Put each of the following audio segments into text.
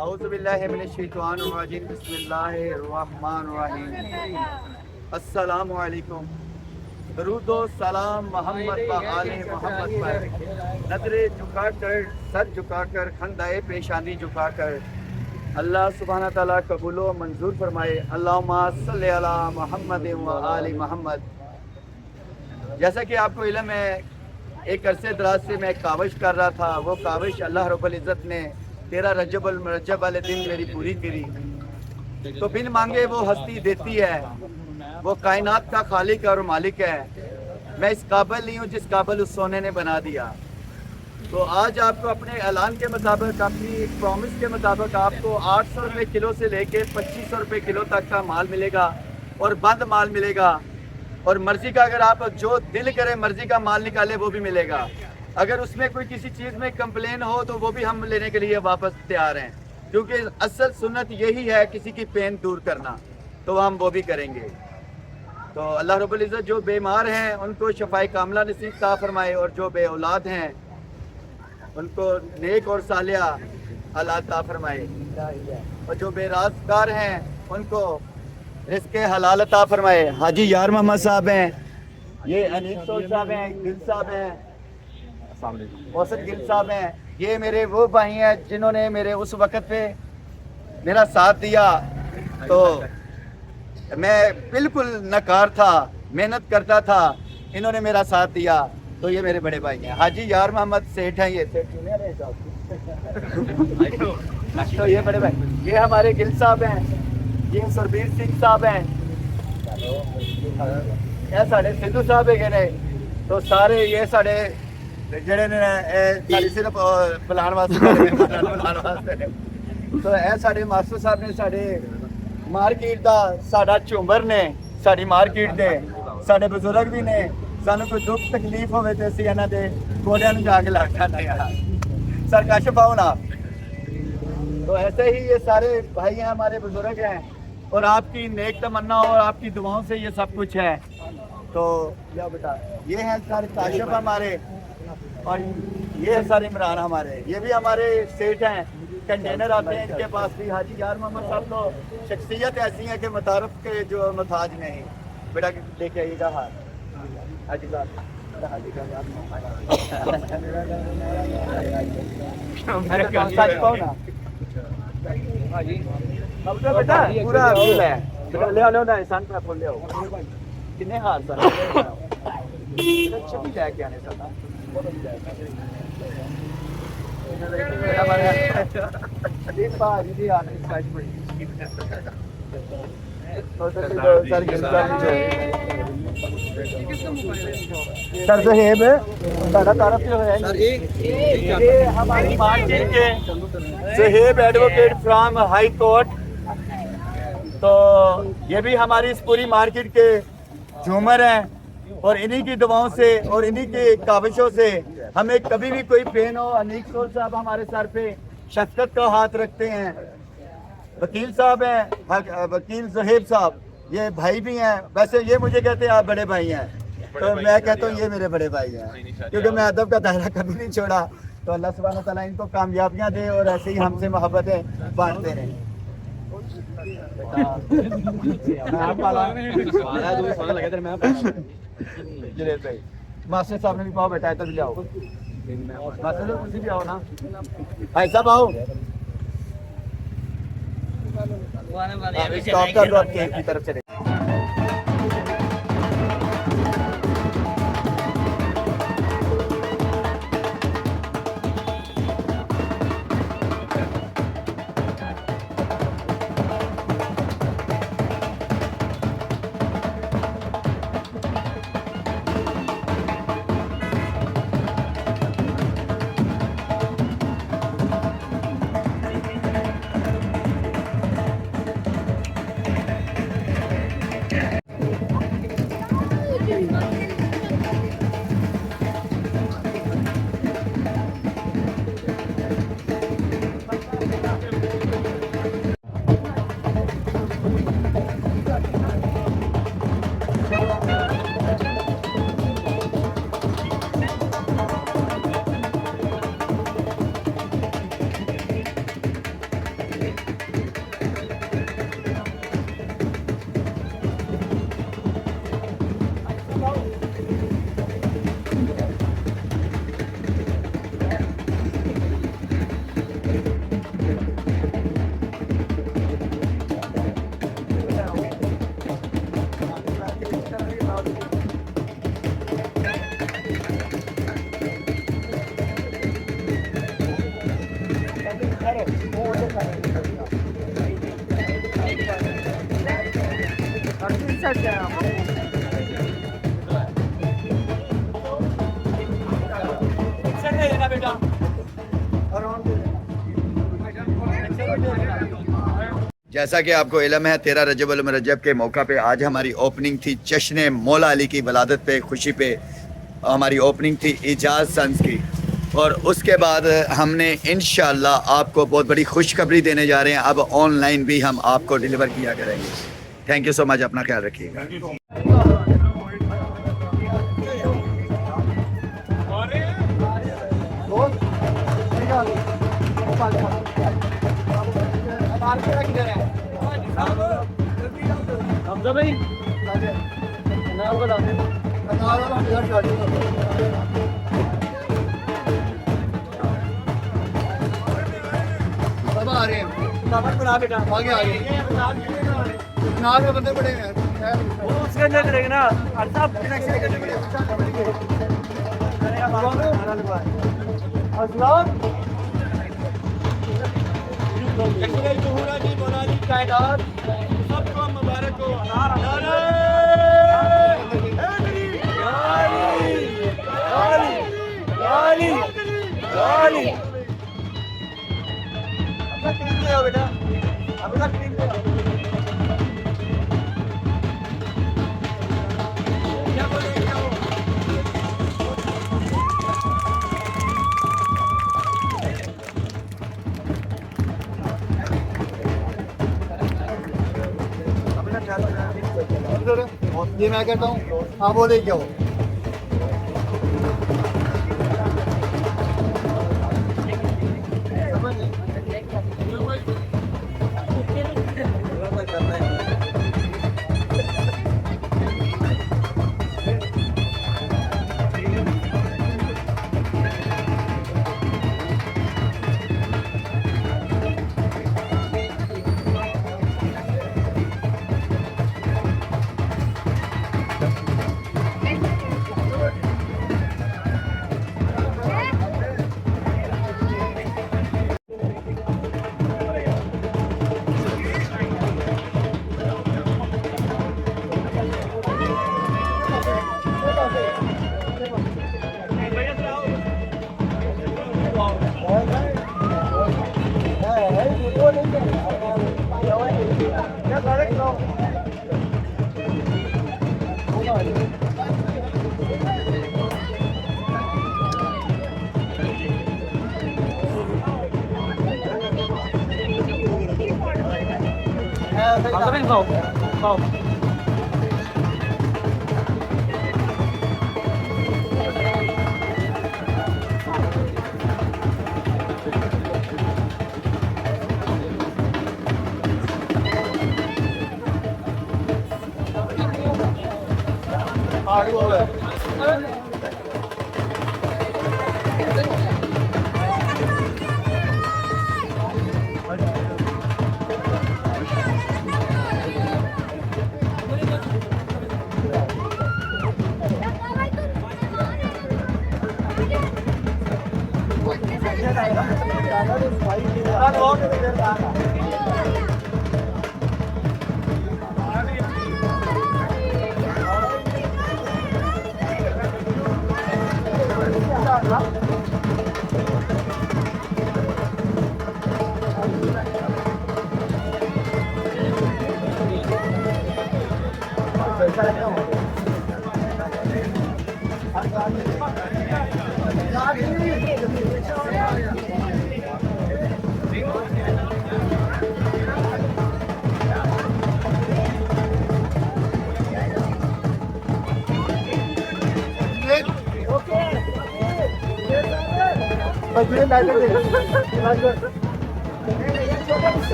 औज़ुबिल्लाहिमिनश्शैतानिर्रजीम बिस्मिल्लाहिर्रहमानिर्रहीम। अस्सलामु अलैकुम। दरूद व सलाम मोहम्मद व आले मोहम्मद पर। नजरे झुकाकर, सर झुकाकर, खंदाए पेशानी झुकाकर अल्लाह सुब्हाना ताला कबूल व मंजूर फरमाए। अल्लाहुम्मा सल्लि अला मोहम्मद व आले मोहम्मद। जैसा कि आपको इल्म है, एक अरसे दराज से मैं काविश कर रहा था। वो काविश अल्लाह रब्बुल इज़्ज़त ने 13 रजब वाले दिन मेरी पूरी करी। तो बिन मांगे वो हस्ती देती है, वो कायनात का खालिक और मालिक है। मैं इस काबिल नहीं हूँ जिस काबिल उस सोने ने बना दिया। तो आज आपको अपने ऐलान के मुताबिक, अपनी प्रॉमिस के मुताबिक आपको 800 रुपये किलो से लेके 2500 रुपये किलो तक का माल मिलेगा और बंद माल मिलेगा। और मर्ज़ी का, अगर आप जो दिल करे मर्ज़ी का माल निकाले वो भी मिलेगा। अगर उसमें कोई किसी चीज़ में कंप्लेन हो तो वो भी हम लेने के लिए वापस तैयार हैं, क्योंकि असल सुन्नत यही है किसी की पेन दूर करना, तो हम वो भी करेंगे। तो अल्लाह रब्बुल इज़्ज़त जो बीमार हैं उनको शफ़ाए कामिला नसीब ता फरमाए, और जो बे औलाद हैं उनको नेक और सालिया औलाद ता फरमाए, और जो बेराज़गार हैं उनको रिज़्क़े हलाल अता फरमाए। हाजी यार मोहम्मद साहब हैं, ये अनीस साहब हैं, गिल साहब हैं, मौसद गिल साहब हैं। ये मेरे वो भाई हैं जिन्होंने मेरे उस वक़्त पे मेरा साथ दिया। तो मैं बिल्कुल नकार था, मेहनत करता था, इन्होंने मेरा साथ दिया। तो ये मेरे बड़े भाई हैं, हाजी यार मोहम्मद सेठ हैं। ये सेठ तो ये बड़े भाई, ये हमारे गिल साहब हैं, ये सरबीर सिंह साहब हैं, ये साढ़े सिद्धू साहब है। तो सारे ये साढ़े ਜਿਹੜੇ ਨੇ ਸਾਡੀ ਸਿਰਫ ਬੁਲਾਉਣ ਵਾਸਤੇ ਨੇ। तो ਇਹ ਸਾਡੇ ਮਾਸਟਰ ਸਾਹਿਬ ਨੇ, ਸਾਡੇ ਮਾਰਕੀਟ ਦਾ ਸਾਡਾ ਝੂਮਰ ਨੇ, ਸਾਡੀ ਮਾਰਕੀਟ ਦੇ ਸਾਡੇ ਬਜ਼ੁਰਗ ਵੀ ਨੇ। ਸਾਨੂੰ ਕੋਈ ਦੁੱਖ ਤਕਲੀਫ ਹੋਵੇ ਤੇ ਅਸੀਂ ਇਹਨਾਂ ਦੇ ਗੋਡਿਆਂ ਨੂੰ ਜਾ ਕੇ ਲੱਗ ਜਾਂਦੇ ਹਾਂ। सर काशिफ आओ ना। तो ऐसे ही ये सारे भाई हैं, हमारे बुजुर्ग हैं, और आपकी नेक तमन्ना और आपकी दुआओं से ये सब कुछ है। तो क्या बेटा, ये हैं सारे काशिफ हमारे, और ये है सर इमरान हमारे। ये भी हमारे सेठ हैं, कंटेनर आते हैं इनके पास भी। हाजी यार मोहम्मद साहब तो शख्सियत ऐसी है कि मुतारफ के जो मुताज नहीं। बेटा लेके आइएगा हाथ हाजी साहब। हाजी का सच पाओ ना हाजी। अब तो बेटा पूरा फुल है। बेटा ले आओ ना, इंसान का फुल ले आओ। कितने हाथ सर छवि लेके आने सर। सर साहेब सारा तारफ जो है, ये हमारी मार्केट के साहेब एडवोकेट फ्रॉम हाई कोर्ट। तो ये भी हमारी इस पूरी मार्केट के झूमर हैं, और इन्हीं की दुआओं से और इन्हीं की काविशों से हमें कभी भी कोई पेन हो। अनीक सोल साहब हमारे सर पे शफकत का हाथ रखते हैं। वकील साहब हैं, वकील ज़हेब साहब, ये भाई भी हैं। वैसे ये मुझे कहते हैं आप बड़े भाई हैं, तो मैं कहता हूँ ये मेरे बड़े भाई हैं, क्योंकि मैं अदब का दायरा कभी नहीं छोड़ा। तो अल्लाह सुब्हानहू तआला इनको कामयाबियाँ दे और ऐसे ही हमसे मोहब्बतें बांटते रहें। मास्टर साहब ने भी पाओ बेटा, इधर भी आओ। मास्टर साहब तुम भी आओ ना, भाई साहब आओ। स्टॉप कर दो, आप केक की तरफ चले। जैसा कि आपको इल्म है 13 रजब अल मुरज्जब के मौका पे आज हमारी ओपनिंग थी जश्न मौला अली की वलादत पे खुशी पे हमारी ओपनिंग थी इजाज़ सन्स की। और उसके बाद हमने इंशाअल्लाह आपको बहुत बड़ी खुशखबरी देने जा रहे हैं। अब ऑनलाइन भी हम आपको डिलीवर किया करेंगे। थैंक यू सो मच, अपना ख्याल रखिएगा। हमजा भाई नाम बता दे। सब आ रहे हैं, बना बेटा आगे आ रहे हैं। नाम में बंदे बड़े हैं, उसके अंदर करेंगे ना सबको मुबारक हो। बेटा अपना क्रीम ले आओ। क्या बोलेंगे क्या हो? ये मैं कहता हूँ, आप बोले क्या हो?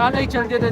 नहीं चलते दे